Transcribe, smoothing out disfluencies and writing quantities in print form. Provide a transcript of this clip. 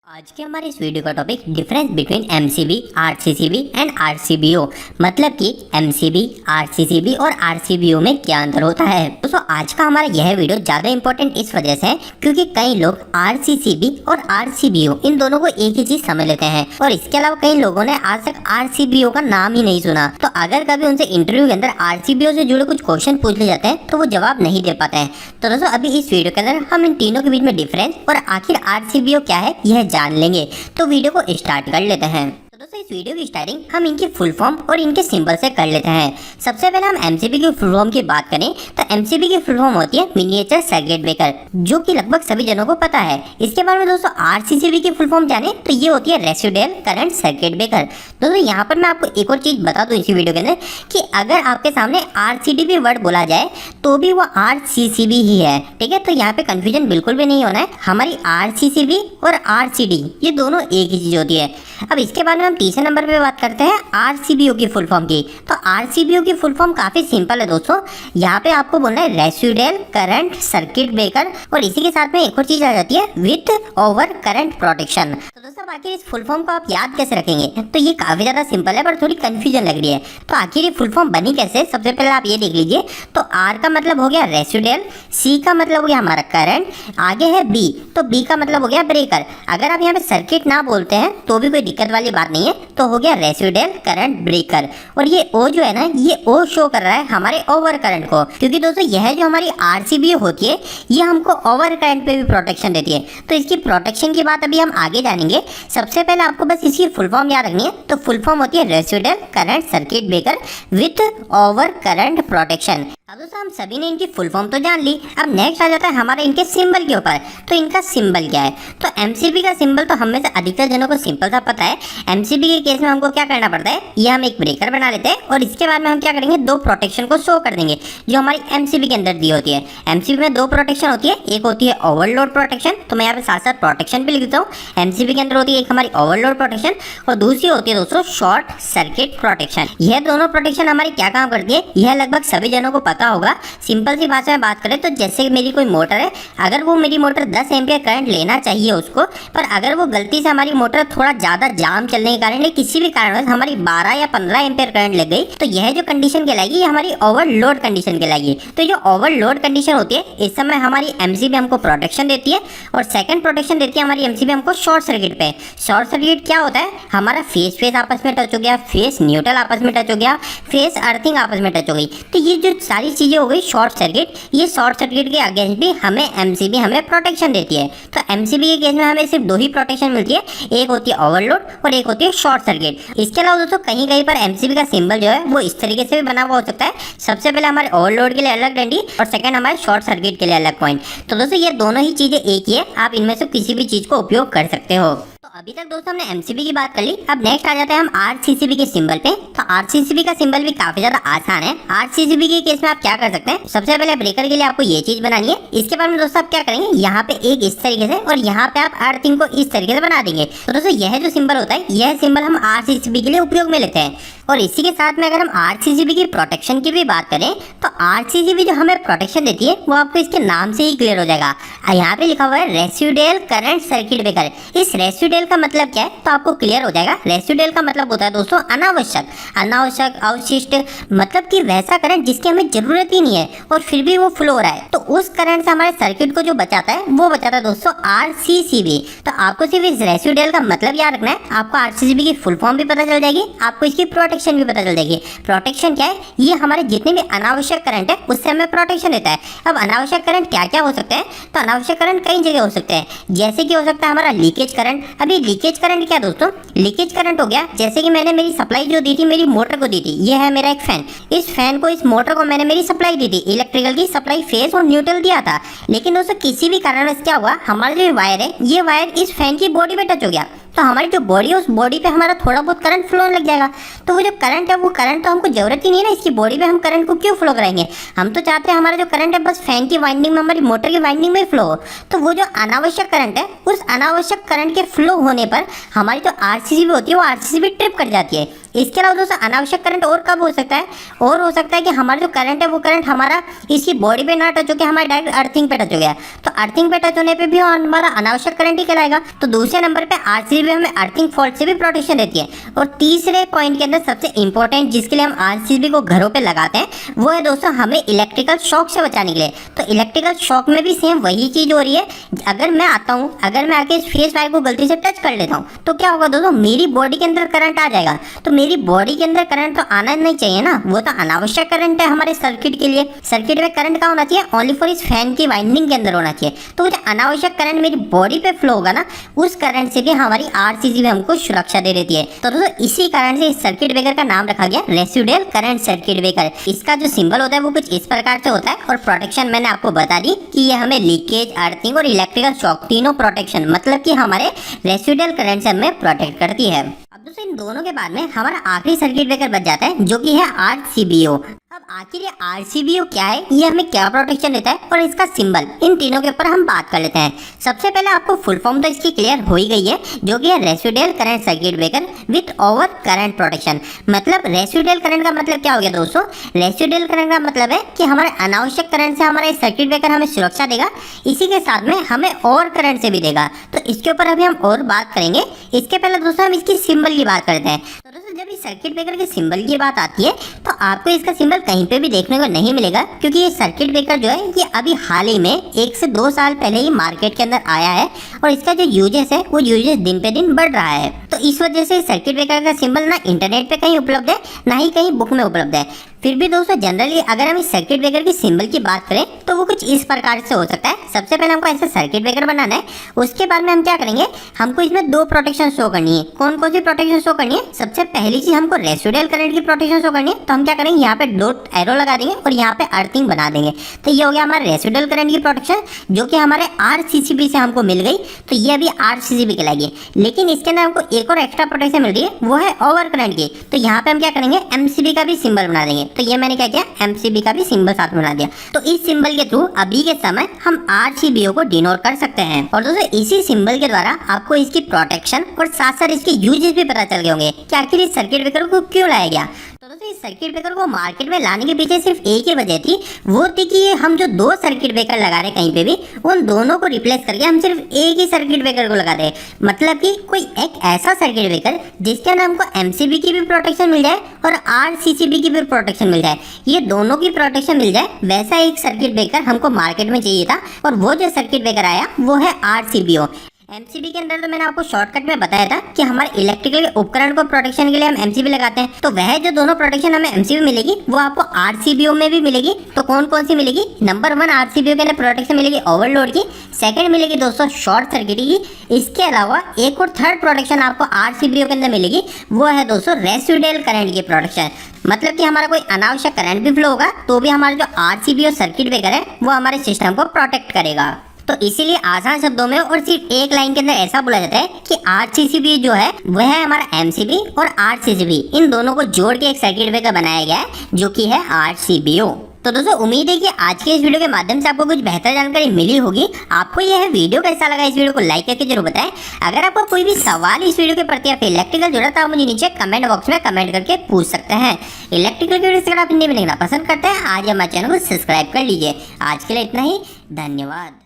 आज के हमारे इस वीडियो का topic difference between MCB, RCCB and RCBO, मतलब कि एमसीबी, आरसीसीबी और आरसीबीओ में क्या अंतर होता है। दोस्तों आज का हमारा यह वीडियो ज़्यादा इंपॉर्टेंट इस वजह से है क्योंकि कई लोग आरसीसीबी और आरसीबीओ इन दोनों को एक ही चीज समझ लेते हैं और इसके अलावा कई लोगों ने आज तक आरसीबीओ का नाम ही नहीं सुना। तो अगर कभी उनसे इंटरव्यू के अंदर आरसीबीओ से जुड़े कुछ क्वेश्चन पूछ ले जाते हैं तो वो जवाब नहीं दे पाते हैं। तो दोस्तों अभी इस वीडियो के अंदर हम इन तीनों के बीच में डिफरेंस और आखिर आरसीबीओ क्या है यह जान लेंगे। तो वीडियो को स्टार्ट कर लेते हैं। तो दोस्तों इस वीडियो की स्टार्टिंग हम इनकी फुल फॉर्म और इनके सिंबल से कर लेते हैं। सबसे पहले हम एमसीबी की फुल फॉर्म की बात करें तो एमसीबी की फुल फॉर्म होती है मिनिएचर सर्किट ब्रेकर, जो कि लगभग सभी जनों को पता है। इसके बारे में दोस्तों आरसीसीबी की फुल फॉर्म जाने तो ये होती है रेसिडुअल करंट सर्किट ब्रेकर। दोस्तों यहाँ पर मैं आपको एक और चीज बता दूं इसी वीडियो के अंदर कि अगर आपके सामने आरसीडीबी वर्ड बोला जाए तो भी वो आरसीसीबी ही है, ठीक है। तो यहाँ पे कंफ्यूजन बिल्कुल भी नहीं होना है। हमारी आरसीसीबी और आरसीडी ये दोनों एक ही चीज होती है। अब इसके बाद में हम तीसरे नंबर पे बात करते हैं आरसीबीओ की फुल फॉर्म की। तो आरसीबीओ की फुल फॉर्म काफी सिंपल है दोस्तों। यहाँ पे आपको बोलना है रेसिडुअल करंट सर्किट ब्रेकर और इसी के साथ में एक और चीज आ जाती है विथ ओवर करंट प्रोटेक्शन। तो दोस्तों आखिर इस फुल फॉर्म को आप याद कैसे रखेंगे, तो ये काफी ज्यादा सिंपल है पर थोड़ी कंफ्यूजन लग रही है। तो आखिर ये फुल फॉर्म बनी कैसे, सबसे पहले आप ये देख लीजिए। तो आर का मतलब हो गया रेसिडुअल, सी का मतलब हो गया हमारा करंट, आगे है बी, तो बी का मतलब हो गया ब्रेकर। अगर आप यहाँ पे सर्किट ना बोलते हैं तो भी कोई दिक्कत वाली बात नहीं है, तो हो गया रेसिडुअल करंट ब्रेकर। और ये ओ जो है ना, ये ओ शो कर रहा है हमारे ओवर करंट को, क्योंकि दोस्तों यह जो हमारी आरसीबीओ होती है ये हमको ओवर करंट पे भी प्रोटेक्शन देती है। तो इसकी प्रोटेक्शन की बात अभी हम आगे जानेंगे। सबसे पहले आपको बस इसकी फुल फॉर्म याद रखनी है। तो फुल फॉर्म होती है residual current circuit breaker with over current protection. अब दोस्तों हम सभी ने इनकी फुल फॉर्म तो जान ली। अब नेक्स्ट आ जाता है हमारे इनके सिंबल के ऊपर। तो इनका सिंबल क्या है, तो एमसीबी का सिंबल तो हम में से अधिकतर जनों को सिंपल सा पता है। एमसीबी के केस में हमको क्या करना पड़ता है, ये हम एक ब्रेकर बना लेते हैं और इसके बाद में हम क्या करेंगे, दो प्रोटेक्शन को शो कर देंगे जो हमारी एमसीबी के अंदर दी होती है। एमसीबी में दो प्रोटेक्शन होती है, एक होती है ओवरलोड प्रोटेक्शन, तो मैं यहाँ पे साथ साथ प्रोटेक्शन भी लिख देता हूँ। एमसीबी के अंदर होती है एक हमारी ओवरलोड प्रोटेक्शन और दूसरी होती है दोस्तों शॉर्ट सर्किट प्रोटेक्शन। यह दोनों प्रोटेक्शन हमारी क्या काम करती है, यह लगभग सभी जनों को पता होगा। सिंपल सी भाषा में बात करें तो जैसे मेरी कोई मोटर है, अगर वो मेरी मोटर 10 एम्पियर करंट लेना चाहिए उसको, पर अगर वो गलती से हमारी मोटर थोड़ा ज़्यादा जाम चलने के कारण किसी भी कारण हमारी 12 या 15 एम्पियर करंट लग गई, तो यह जो कंडीशन कहलाएगी ये हमारी ओवरलोड कंडीशन कहलाएगी। तो जो ओवरलोड कंडीशन होती है इस समय हमारी एमसीबी हमको प्रोटेक्शन देती है और सेकंड प्रोटेक्शन देती है हमारी एमसीबी हमको शॉर्ट सर्किट पे। शॉर्ट सर्किट क्या होता है, हमारा फेस फेस आपस में टच हो गया, फेस न्यूट्रल आपस में टच हो गया, फेस अर्थिंग आपस में टच हो गई, तो ये जो सारी चीज़ें हो गई शॉर्ट सर्किट। ये शॉर्ट सर्किट के अगेंस्ट भी हमें एमसीबी हमें प्रोटेक्शन देती है। तो एमसीबी के केस में हमें सिर्फ दो ही प्रोटेक्शन मिलती है, एक होती है ओवरलोड और एक होती है शॉर्ट सर्किट। इसके अलावा दोस्तों कहीं कहीं पर एमसीबी का सिंबल जो है वो इस तरीके से भी बना हुआ हो सकता है। सबसे पहले हमारे ओवरलोड के लिए अलग डंडी और सेकंड हमारे शॉर्ट सर्किट के लिए अलग पॉइंट। तो दोस्तों ये दोनों ही चीजें एक ही है, आप इनमें से किसी भी चीज को उपयोग कर सकते हो। तो अभी तक दोस्तों हमने एमसीबी की बात कर ली। अब नेक्स्ट आ जाते हैं हम आरसीसीबी के सिंबल पे। तो आरसीसीबी का सिंबल भी काफी ज्यादा आसान है। आरसीसीबी के केस में आप क्या कर सकते हैं, सबसे पहले ब्रेकर के लिए आपको ये चीज बनानी है। इसके बाद में दोस्तों आप क्या करेंगे, यहाँ पे एक इस तरीके से और यहाँ पे आप अर्थिंग को इस तरीके से बना देंगे। तो दोस्तों यह जो सिंबल होता है यह सिंबल हम आरसीसीबी के लिए उपयोग में लेते हैं। और इसी के साथ में अगर हम आरसीसीबी की प्रोटेक्शन की भी बात करें तो आरसीसीबी जो हमें प्रोटेक्शन देती है वो आपको इसके नाम से ही क्लियर हो जाएगा। यहाँ पे लिखा हुआ है रेसिडुअल करंट सर्किट ब्रेकर। इस रेसिडुअल का मतलब क्या है तो आपको क्लियर हो जाएगा। रेसिडुअल का मतलब होता है दोस्तों अनावश्यक, अनावश्यक अवशिष्ट, मतलब कि वैसा करंट जिसकी हमें जरूरत ही नहीं है और फिर भी वो फ्लो हो रहा है। तो उस करंट से हमारे सर्किट को जो बचाता है वो बचाता है दोस्तों आरसीसीबी। तो आपको सिर्फ इस रेसिडुअल का मतलब याद रखना है। आपको आरसीसीबी की फुल फॉर्म भी पता चल जाएगी, आपको इसकी प्रोटेक्शन भी पता चल जाएगी। प्रोटेक्शन क्या है, ये हमारे जितने भी अनावश्यक करंट है उससे हमें प्रोटेक्शन देता है। अब अनावश्यक करंट क्या क्या हो सकते हैं, तो अनावश्यक करंट कई जगह हो सकते हैं, जैसे कि हो सकता है हमारा लीकेज करंट। अभी लीकेज करंट क्या दोस्तों, लीकेज करंट हो गया जैसे कि मैंने मेरी सप्लाई जो दी थी मेरी मोटर को दी थी, ये है मेरा एक फैन, इस फैन को इस मोटर को मैंने मेरी सप्लाई दी थी, इलेक्ट्रिकल की सप्लाई फेस और न्यूट्रल दिया था। लेकिन दोस्तों किसी भी कारणवश क्या हुआ, हमारा जो वायर है ये वायर इस फैन की बॉडी पे टच हो गया, तो हमारी जो बॉडी है उस बॉडी पे हमारा थोड़ा बहुत करंट फ्लो लग जाएगा। तो वो जो करंट है वो करंट तो हमको जरूरत ही नहीं है ना, इसकी बॉडी पे हम करंट को क्यों फ्लो कराएंगे। हम तो चाहते हैं हमारा जो करंट है बस फैन की वाइंडिंग में, हमारी मोटर की वाइंडिंग में फ्लो हो। तो वो जो अनावश्यक करंट है उस अनावश्यक करंट के फ्लो होने पर हमारी जो आरसीसीबी होती है वो आरसीसीबी ट्रिप कर जाती है। इसके अलावा दोस्तों अनावश्यक करंट और कब हो सकता है, और हो सकता है कि हमारा जो करंट है वो करंट हमारा इसकी बॉडी पे ना टच होकर हमारे डायरेक्ट अर्थिंग पे टच हो गया, तो अर्थिंग पे टच होने पे भी हमारा अनावश्यक करंट ही कहलाएगा। तो दूसरे नंबर पे आरसीबी हमें अर्थिंग फॉल्ट से भी प्रोटेक्शन देती है। और तीसरे पॉइंट के अंदर सबसे इंपॉर्टेंट जिसके लिए हम आरसीबी को घरों पे लगाते हैं वो है दोस्तों हमें इलेक्ट्रिकल शॉक से बचाने के लिए। तो इलेक्ट्रिकल शॉक में भी सेम वही चीज हो रही है। अगर मैं आता हूँ, अगर मैं आके इस फेस वायर को गलती से टच कर लेता हूँ तो क्या होगा दोस्तों, मेरी बॉडी के अंदर करंट आ जाएगा। तो मेरी बॉडी के अंदर करंट तो आना नहीं चाहिए ना, वो तो अनावश्यक करंट है हमारे सर्किट के लिए। सर्किट में करंट कहाँ होना चाहिए, ओनली फॉर इस फैन की वाइंडिंग के अंदर होना चाहिए। तो जो अनावश्यक करंट मेरी बॉडी पे फ्लो होगा ना, उस करंट से भी हमारी आरसीबी हमको सुरक्षा दे देती है। तो दोस्तों इसी कारण से इस सर्किट ब्रेकर का नाम रखा गया रेसिडुअल करंट सर्किट ब्रेकर। इसका जो सिंबल होता है वो कुछ इस प्रकार से होता है। और प्रोटेक्शन मैंने आपको बता दी कि ये हमें लीकेज, अर्थिंग और इलेक्ट्रिकल शॉक तीनों प्रोटेक्शन मतलब कि हमारे रेसिडुअल करंट से हमें प्रोटेक्ट करती है। अब दोस्तों इन दोनों के बाद में हमारा आखिरी सर्किट ब्रेकर बच जाता है जो कि है आरसीबीओ। अब आखिर ये आरसीबीओ क्या है, ये हमें क्या प्रोटेक्शन देता है और इसका सिंबल, इन तीनों के ऊपर हम बात कर लेते हैं। सबसे पहले आपको फुल फॉर्म तो इसकी क्लियर हो ही गई है जो कि है residual current circuit breaker with over current protection. मतलब रेसिडुअल करंट का मतलब क्या हो गया दोस्तों, रेसिडुअल करंट का मतलब है कि हमारे अनावश्यक करंट से हमारा सर्किट ब्रेकर हमें सुरक्षा देगा, इसी के साथ में हमें और करंट से भी देगा। तो इसके ऊपर अभी हम और बात करेंगे। इसके पहले दोस्तों हम इसकी सिंबल की बात करते हैं। तो दोस्तों जब इस सर्किट ब्रेकर के सिंबल की बात आती है तो आपको इसका सिंबल कहीं पे भी देखने को नहीं मिलेगा, क्योंकि ये सर्किट ब्रेकर जो है ये अभी हाल ही में 1 से 2 साल पहले ही मार्केट के अंदर आया है और इसका जो यूजेस है वो यूजेस दिन पे दिन बढ़ रहा है। तो इस वजह से सर्किट ब्रेकर का सिंबल ना इंटरनेट पे कहीं उपलब्ध है ना ही कहीं बुक में उपलब्ध है। फिर भी दोस्तों जनरली अगर हम इस सर्किट ब्रेकर की सिंबल की बात करें तो वो कुछ इस प्रकार से हो सकता है। सबसे पहले हमको ऐसा सर्किट ब्रेकर बनाना है, उसके बाद में हम क्या करेंगे, हमको इसमें 2 प्रोटेक्शन शो करनी है। कौन कौन सी प्रोटेक्शन शो करनी है, सबसे पहली चीज हमको रेसिडुअल करंट की प्रोटेक्शन शो करनी है। तो हम क्या करेंगे, यहाँ पे 2 एरो लगा देंगे और यहाँ पे अर्थिंग बना देंगे। तो ये हो गया हमारा रेसिडुअल करंट की प्रोटेक्शन जो कि हमारे आरसीसीबी से हमको मिल गई। तो ये अभी आरसीसीबी कहलाएगी। लेकिन इसके अंदर हमको एक और एक्स्ट्रा प्रोटेक्शन मिल रही है, वो है ओवर करंट की। तो यहाँ पे हम क्या करेंगे, एमसीबी का भी सिंबल बना देंगे। तो ये मैंने क्या किया, एमसीबी का भी सिंबल साथ बना दिया। तो इस सिंबल के थ्रू अभी के समय हम आरसीबीओ को डिनोट कर सकते हैं। और दोस्तों इसी सिंबल के द्वारा आपको इसकी प्रोटेक्शन और साथ साथ इसके यूजेस भी पता चल गए होंगे कि आखिर इस सर्किट ब्रेकर को क्यों लाया गया। तो दोस्तों इस सर्किट ब्रेकर को मार्केट में लाने के पीछे सिर्फ एक ही वजह थी, वो थी कि हम जो 2 सर्किट ब्रेकर लगा रहे कहीं पे भी, उन दोनों को रिप्लेस करके हम सिर्फ एक ही सर्किट ब्रेकर को लगा दे। मतलब कि कोई एक ऐसा सर्किट ब्रेकर जिसके अंदर हमको एमसीबी की भी प्रोटेक्शन मिल जाए और आरसीसीबी की भी प्रोटेक्शन मिल जाए, ये दोनों की प्रोटेक्शन मिल जाए, वैसा एक सर्किट ब्रेकर हमको मार्केट में चाहिए था। और वो जो सर्किट ब्रेकर आया वो है आरसीबीओ। एमसीबी के अंदर तो मैंने आपको शॉर्टकट में बताया था कि हमारे इलेक्ट्रिकल उपकरण को प्रोटेक्शन के लिए हम एमसीबी लगाते हैं। तो वह जो दोनों प्रोटेक्शन हमें एमसीबी मिलेगी वो आपको आरसीबीओ में भी मिलेगी। तो कौन कौन सी मिलेगी, नंबर 1 आरसीबीओ के अंदर प्रोटेक्शन मिलेगी ओवरलोड की, सेकंड मिलेगी दोस्तों शॉर्ट सर्किट की। इसके अलावा एक और थर्ड प्रोटेक्शन आपको आरसीबीओ के अंदर मिलेगी, वो है दोस्तों रेसिडुअल करंट की प्रोटेक्शन। मतलब कि हमारा कोई अनावश्यक करंट भी फ्लो होगा तो भी हमारा जो आरसीबीओ सर्किट ब्रेकर है वो हमारे सिस्टम को प्रोटेक्ट करेगा। तो इसीलिए आसान शब्दों में और सिर्फ एक लाइन के अंदर ऐसा बोला जाता है कि आरसीसीबी जो है वह है हमारा एमसीबी और आरसीसीबी, इन दोनों को जोड़ के एक सर्किट ब्रेकर बनाया गया है जो कि है आरसीबीओ। तो दोस्तों उम्मीद है कि आज के इस वीडियो के माध्यम से आपको कुछ बेहतर जानकारी मिली होगी। आपको यह वीडियो कैसा लगा, इस वीडियो को लाइक करके जरूर बताएं। अगर आपको कोई भी सवाल इस वीडियो के प्रति या फिर इलेक्ट्रिकल जुड़ा तो आप मुझे नीचे कमेंट बॉक्स में कमेंट करके पूछ सकते हैं। इलेक्ट्रिकल की वीडियो अगर आप हिंदी में देखना पसंद करते हैं आज हमारे चैनल को सब्सक्राइब कर लीजिए। आज के लिए इतना ही, धन्यवाद।